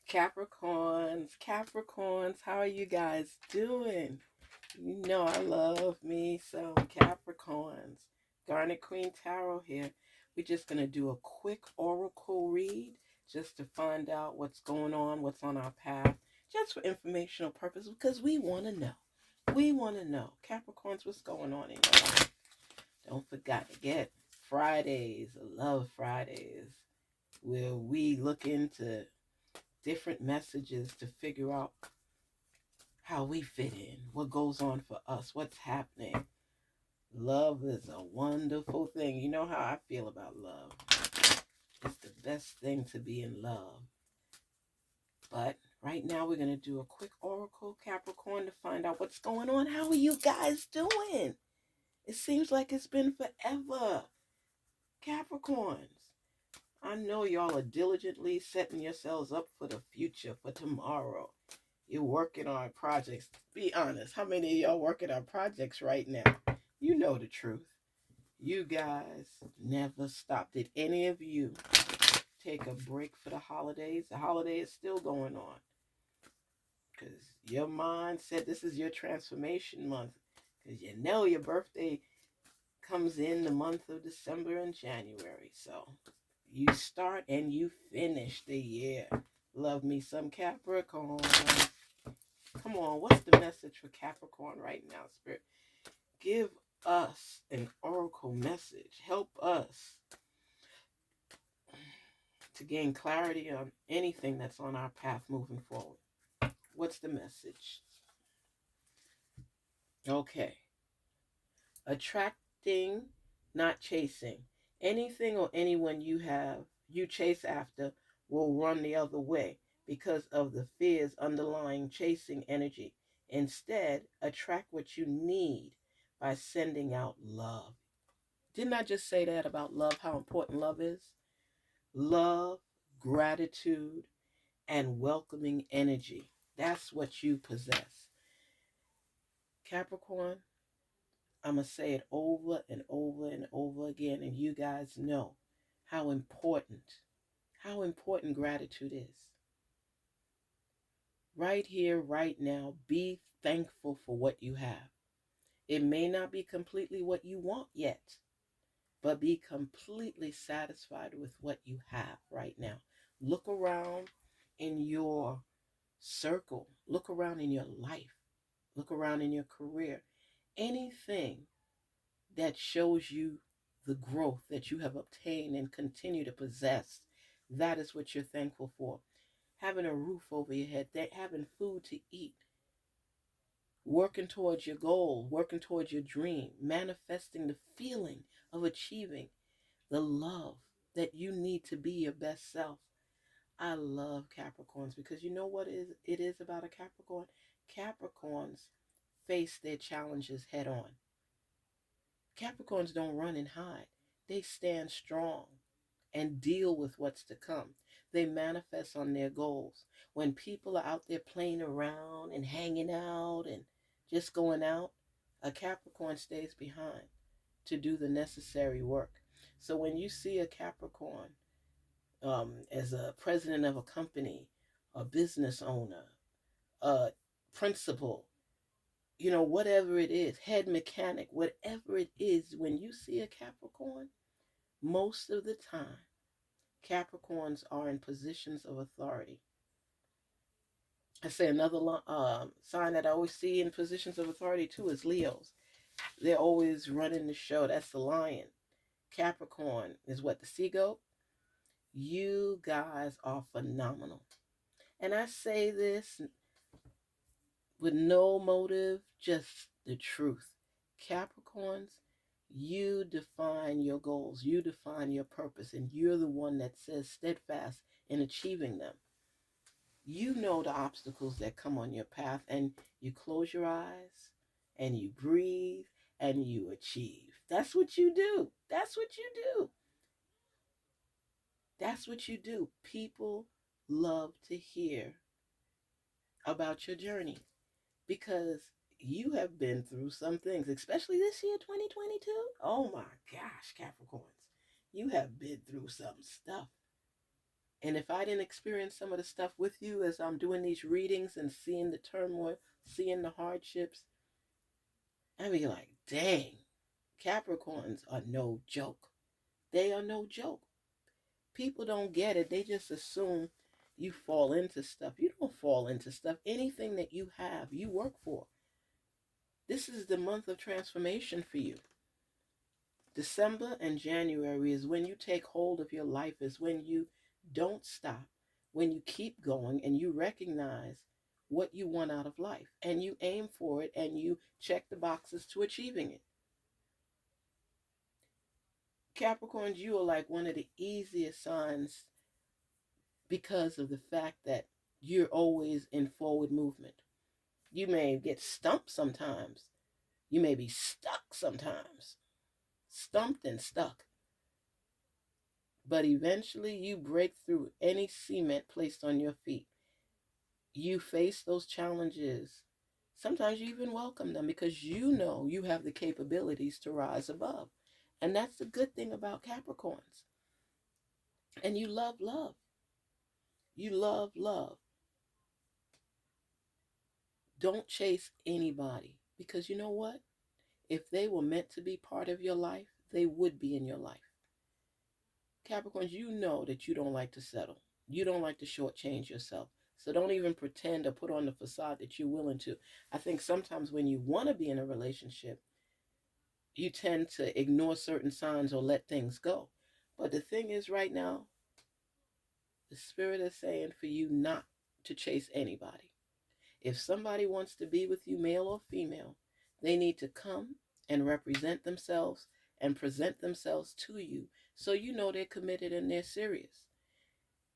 Capricorns, how are you guys doing? You know I love me some Capricorns. Garnetqueentarot here. We're just going to do a quick oracle read just to find out what's going on, what's on our path, just for informational purposes because we want to know. We want to know. Capricorns, what's going on in your life? Don't forget Fridays, Love Fridays, where we look into different messages to figure out how we fit in, what goes on for us, what's happening. Love is a wonderful thing. You know how I feel about love. It's the best thing to be in love. But right now we're going to do a quick oracle Capricorn to find out what's going on. How are you guys doing? It seems like it's been forever. Capricorns, I know y'all are diligently setting yourselves up for the future, for tomorrow. You're working on projects. Be honest, how many of y'all working on projects right now? You know the truth. You guys never stop. Did any of you take a break for the holidays? The holiday is still going on because your mind said this is your transformation month because you know your birthday comes in the month of December and January. So you start and you finish the year. Love me some Capricorn. Come on, what's the message for Capricorn right now, Spirit? Give us an oracle message. Help us to gain clarity on anything that's on our path moving forward. What's the message? Okay. Attracting, not chasing. Anything or anyone you chase after will run the other way because of the fears underlying chasing energy. Instead, attract what you need by sending out love. Didn't I just say that about love, how important love is? Love, gratitude, and welcoming energy. That's what you possess. Capricorn, I'm going to say it over and over and over again, and you guys know how important gratitude is. Right here, right now, be thankful for what you have. It may not be completely what you want yet, but be completely satisfied with what you have right now. Look around in your circle, look around in your life, look around in your career. Anything that shows you the growth that you have obtained and continue to possess, that is what you're thankful for. Having a roof over your head, having food to eat, working towards your goal, working towards your dream, manifesting the feeling of achieving the love that you need to be your best self. I love Capricorns because you know what it is about a Capricorn? Capricorns face their challenges head on. Capricorns don't run and hide. They stand strong and deal with what's to come. They manifest on their goals. When people are out there playing around and hanging out and just going out, a Capricorn stays behind to do the necessary work. So when you see a Capricorn as a president of a company, a business owner, a principal, whatever it is, head mechanic, whatever it is, when you see a Capricorn, most of the time, Capricorns are in positions of authority. I say another sign that I always see in positions of authority too is Leos. They're always running the show. That's the lion. Capricorn is what, the sea goat? You guys are phenomenal. And I say this with no motive, just the truth. Capricorns, you define your goals, you define your purpose, and you're the one that says steadfast in achieving them. You know the obstacles that come on your path, and you close your eyes and you breathe and you achieve. That's what you do. That's what you do. That's what you do. People love to hear about your journey because you have been through some things, especially this year, 2022. Oh my gosh, Capricorns, you have been through some stuff. And if I didn't experience some of the stuff with you as I'm doing these readings and seeing the turmoil, seeing the hardships, I'd be like, dang, Capricorns are no joke. They are no joke. People don't get it. They just assume you fall into stuff. You don't fall into stuff. Anything that you have, you work for. This is the month of transformation for you. December and January is when you take hold of your life, is when you don't stop, when you keep going and you recognize what you want out of life and you aim for it and you check the boxes to achieving it. Capricorns, you are like one of the easiest signs because of the fact that you're always in forward movement. You may get stumped sometimes. You may be stuck sometimes. Stumped and stuck. But eventually you break through any cement placed on your feet. You face those challenges. Sometimes you even welcome them because you know you have the capabilities to rise above. And that's the good thing about Capricorns. And you love love. You love love. Don't chase anybody because you know what? If they were meant to be part of your life, they would be in your life. Capricorns, you know that you don't like to settle. You don't like to shortchange yourself. So don't even pretend or put on the facade that you're willing to. I think sometimes when you want to be in a relationship, you tend to ignore certain signs or let things go. But the thing is, right now, the spirit is saying for you not to chase anybody. If somebody wants to be with you, male or female, they need to come and represent themselves and present themselves to you so you know they're committed and they're serious.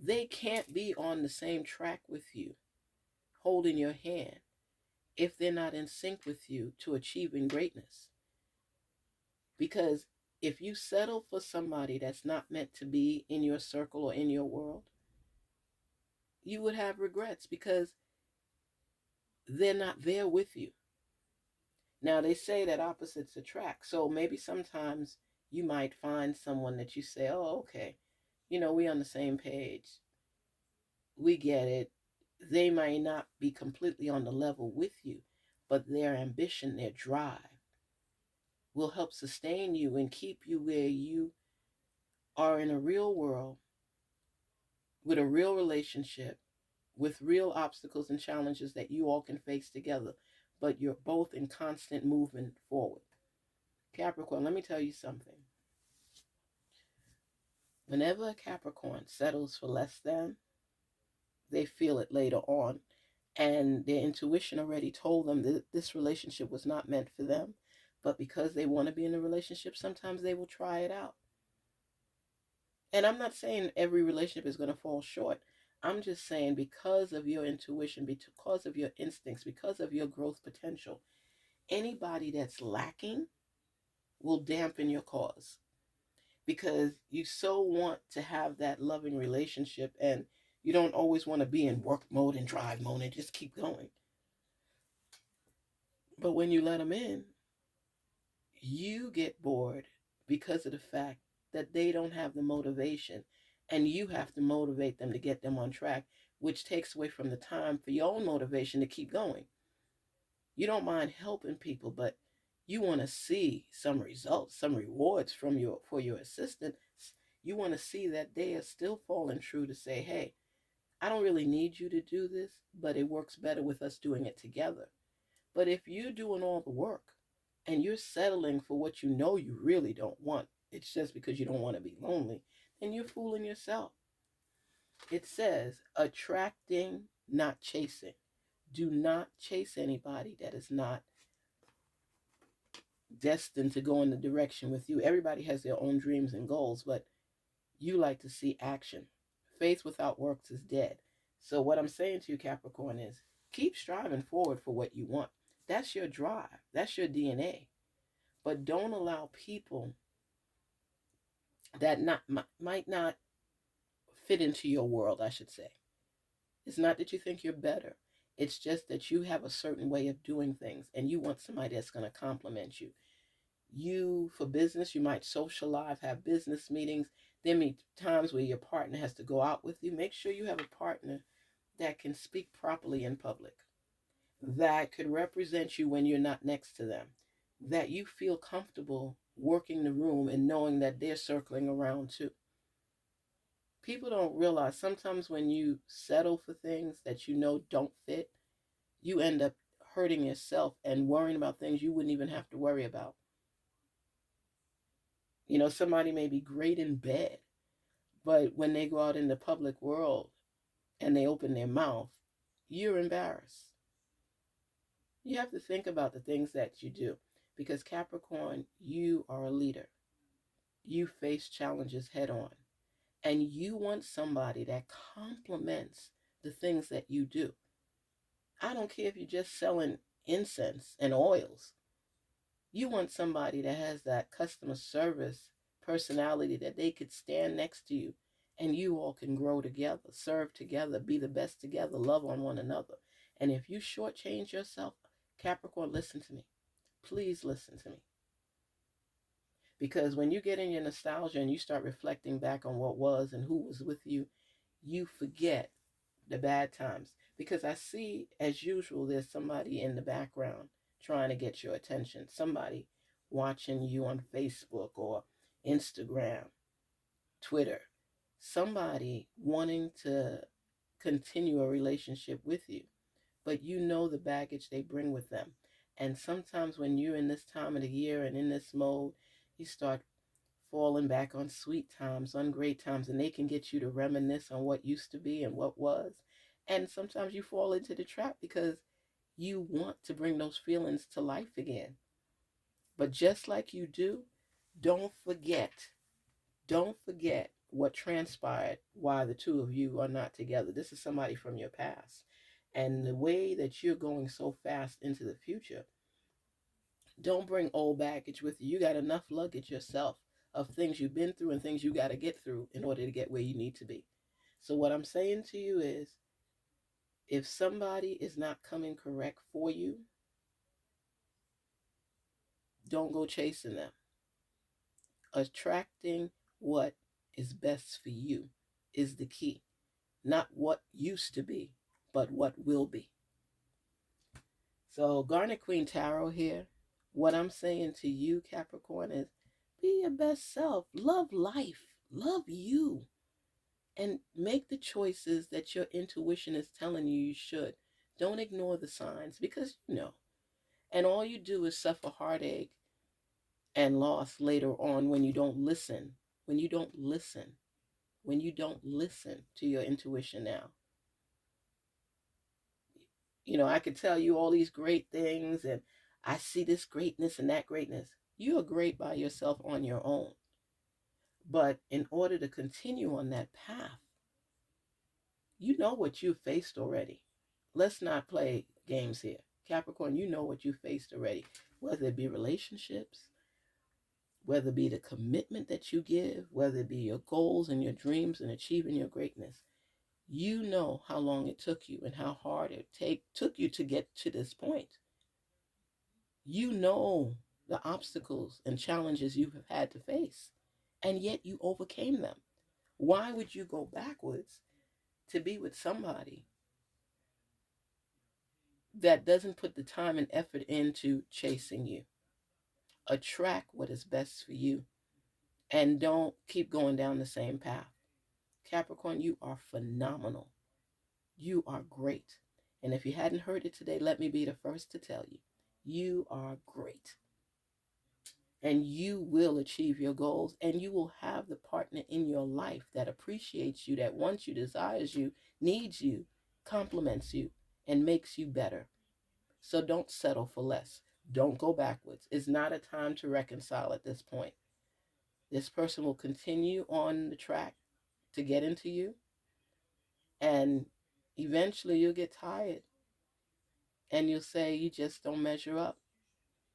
They can't be on the same track with you, holding your hand, if they're not in sync with you to achieving greatness. Because if you settle for somebody that's not meant to be in your circle or in your world, you would have regrets because they're not there with you. Now, they say that opposites attract. So maybe sometimes you might find someone that you say, oh, okay, we're on the same page. We get it. They may not be completely on the level with you, but their ambition, their drive will help sustain you and keep you where you are in a real world with a real relationship, with real obstacles and challenges that you all can face together, but you're both in constant movement forward. Capricorn, let me tell you something. Whenever a Capricorn settles for less than, they feel it later on. And their intuition already told them that this relationship was not meant for them. But because they want to be in a relationship, sometimes they will try it out. And I'm not saying every relationship is going to fall short. I'm just saying because of your intuition, because of your instincts, because of your growth potential, anybody that's lacking will dampen your cause. Because you so want to have that loving relationship and you don't always want to be in work mode and drive mode and just keep going. But when you let them in, you get bored because of the fact that they don't have the motivation and you have to motivate them to get them on track, which takes away from the time for your own motivation to keep going. You don't mind helping people, but you want to see some results, some rewards for your assistance. You want to see that they are still falling true to say, hey, I don't really need you to do this, but it works better with us doing it together. But if you're doing all the work and you're settling for what you know you really don't want, it's just because you don't want to be lonely, then you're fooling yourself. It says attracting, not chasing. Do not chase anybody that is not destined to go in the direction with you. Everybody has their own dreams and goals, but you like to see action. Faith without works is dead. So what I'm saying to you, Capricorn, is keep striving forward for what you want. That's your drive. That's your DNA. But don't allow people that might not fit into your world, I should say. It's not that you think you're better. It's just that you have a certain way of doing things and you want somebody that's going to compliment you. You, for business, you might socialize, have business meetings. There may be times where your partner has to go out with you. Make sure you have a partner that can speak properly in public, that could represent you when you're not next to them, that you feel comfortable working the room and knowing that they're circling around too. People don't realize sometimes when you settle for things that you know don't fit, you end up hurting yourself and worrying about things you wouldn't even have to worry about. Somebody may be great in bed, but when they go out in the public world and they open their mouth, you're embarrassed. You have to think about the things that you do, because Capricorn, you are a leader. You face challenges head on, and you want somebody that complements the things that you do. I don't care if you're just selling incense and oils. You want somebody that has that customer service personality, that they could stand next to you and you all can grow together, serve together, be the best together, love on one another. And if you shortchange yourself, Capricorn, listen to me. Please listen to me. Because when you get in your nostalgia and you start reflecting back on what was and who was with you, you forget the bad times. Because I see, as usual, there's somebody in the background trying to get your attention. Somebody watching you on Facebook or Instagram, Twitter. Somebody wanting to continue a relationship with you, but you know the baggage they bring with them. And sometimes when you're in this time of the year and in this mode, you start falling back on sweet times, on great times, and they can get you to reminisce on what used to be and what was. And sometimes you fall into the trap because you want to bring those feelings to life again. But just like you do, don't forget, don't forget what transpired why the two of you are not together. This is somebody from your past. And the way that you're going so fast into the future, don't bring old baggage with you. You got enough luggage yourself of things you've been through and things you got to get through in order to get where you need to be. So what I'm saying to you is, if somebody is not coming correct for you, don't go chasing them. Attracting what is best for you is the key. Not what used to be, but what will be. So Garnetqueentarot here. What I'm saying to you, Capricorn, is be your best self. Love life. Love you. And make the choices that your intuition is telling you should. Don't ignore the signs, because you know. And all you do is suffer heartache and loss later on when you don't listen. When you don't listen. When you don't listen to your intuition now. I could tell you all these great things and I see this greatness and that greatness. You are great by yourself on your own. But in order to continue on that path, you know what you've faced already. Let's not play games here. Capricorn, you know what you faced already, whether it be relationships, whether it be the commitment that you give, whether it be your goals and your dreams and achieving your greatness. You know how long it took you and how hard it took you to get to this point. You know the obstacles and challenges you have had to face, and yet you overcame them. Why would you go backwards to be with somebody that doesn't put the time and effort into chasing you? Attract what is best for you and don't keep going down the same path. Capricorn, you are phenomenal. You are great. And if you hadn't heard it today, let me be the first to tell you, you are great. And you will achieve your goals, and you will have the partner in your life that appreciates you, that wants you, desires you, needs you, compliments you, and makes you better. So don't settle for less. Don't go backwards. It's not a time to reconcile at this point. This person will continue on the track to get into you, and eventually you'll get tired and you'll say you just don't measure up.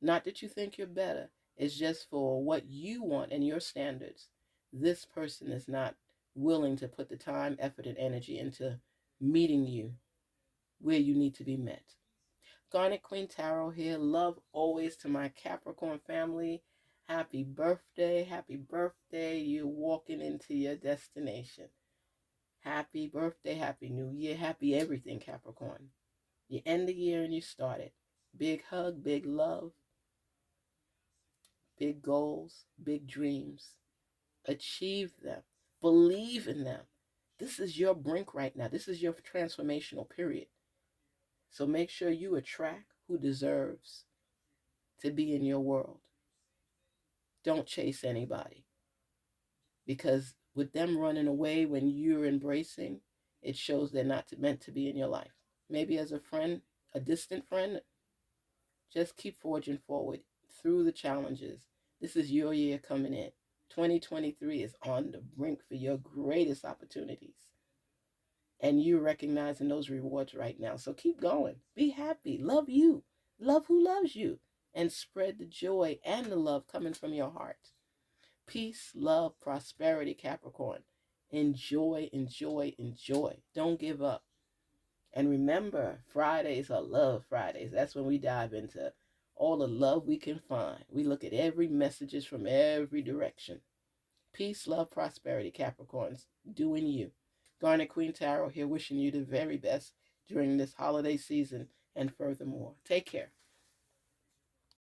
Not that you think you're better. It's just for what you want and your standards. This person is not willing to put the time, effort, and energy into meeting you where you need to be met. Garnet Queen Tarot here. Love always to my Capricorn family. Happy birthday. Happy birthday. You're walking into your destination. Happy birthday. Happy New Year. Happy everything, Capricorn. You end the year and you start it. Big hug, big love, big goals, big dreams. Achieve them. Believe in them. This is your brink right now. This is your transformational period. So make sure you attract who deserves to be in your world. Don't chase anybody, because with them running away when you're embracing, it shows they're not meant to be in your life. Maybe as a friend, a distant friend, just keep forging forward through the challenges. This is your year coming in. 2023 is on the brink for your greatest opportunities. And you're recognizing those rewards right now. So keep going. Be happy. Love you. Love who loves you. And spread the joy and the love coming from your heart. Peace, love, prosperity, Capricorn. Enjoy, enjoy, enjoy. Don't give up. And remember, Fridays are Love Fridays. That's when we dive into all the love we can find. We look at every messages from every direction. Peace, love, prosperity, Capricorns. Doing you. Garnet Queen Tarot here, wishing you the very best during this holiday season and furthermore. Take care.